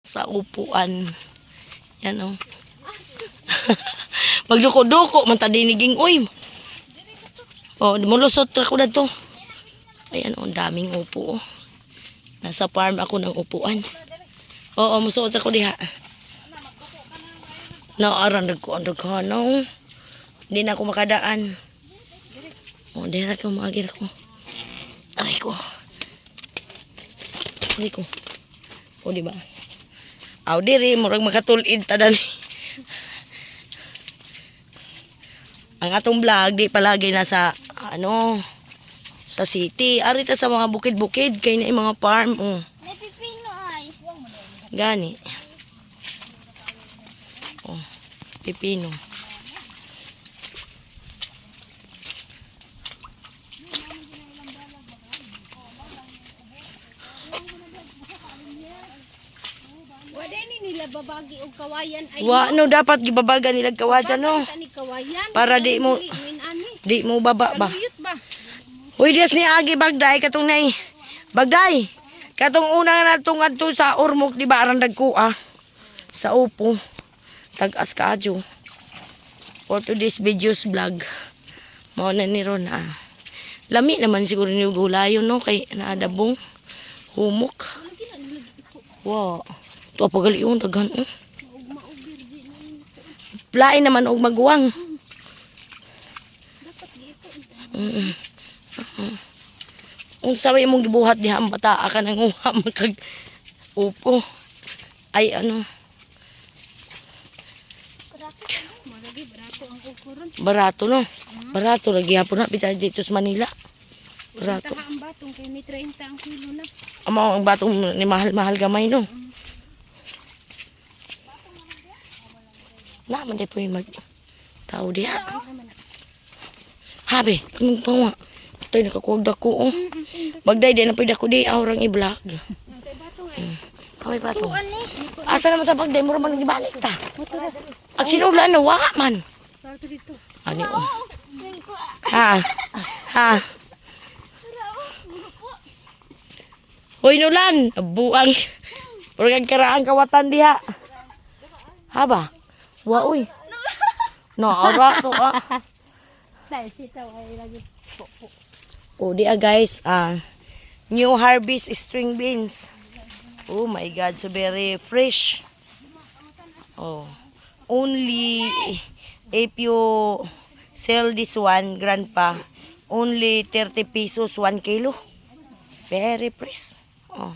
Sa upuan. Yan o. Magduko-duko, mantadiniging, uy. O, mulusot ra ko na to. Ayan o, daming upo o. Nasa farm ako ng upuan. Oo, musuot ako diha. Naaran ko ang daghanaw. Hindi na ako makadaan. O, diha ko maagir ako. Aray ko. Aray ko. O, diba? Aw, diri, murag makatulid tadan. Ang atong vlog, di palagi nasa, sa city. Arita sa mga bukid-bukid, kay na yung mga farm. Oh. Pipino ay. Gani. Oh, pipino. Wala ni nila babagi og kawayan ay. Wa, no, dapat gibabaga nila kawajan, no. Kawayan. Para di mo baba ba. Uy, dias ni Agi Bagday, katong nay. Bagday, katong una na itong adto sa Ormoc, di ba, arandag ko, sa upo. Tag-as ka, adyo. For today's videos vlog. Mao na ni Ron, Lami naman siguro ni gulayon, no, kay naadabong. Humok. Wow. Ito, pagaliyon, daghan, Lain naman og magwang. Unsa way mong gibuhat diha ang bata ka nang uha magkag upo. Ay barato no. Barato ra gihapon na bisa dito sa Manila. Barato. Ang batong kay ni 30 ang kilo na. Amo ang batong ni mahal gamay no. Na man day po mag tao diha. Habi, imong pawa. Tay nakakuwag dako. Bagday di na pwede ako di aurang i-vlog. Hoy bato. Asa naman ta bagday mura man gibalik ta. Ag sinulan na wa man. Ani o. Ha. Hoy nulan, buang. Urang karaan kawatan diha. Haba. Wa uy. No, ara to Dahil sitaw ay lagi po. Oh, dia guys, new harvest string beans. Oh my god, so very fresh. Oh, only if you sell this one, grandpa, only 30 pesos 1 kilo. Very fresh. Oh.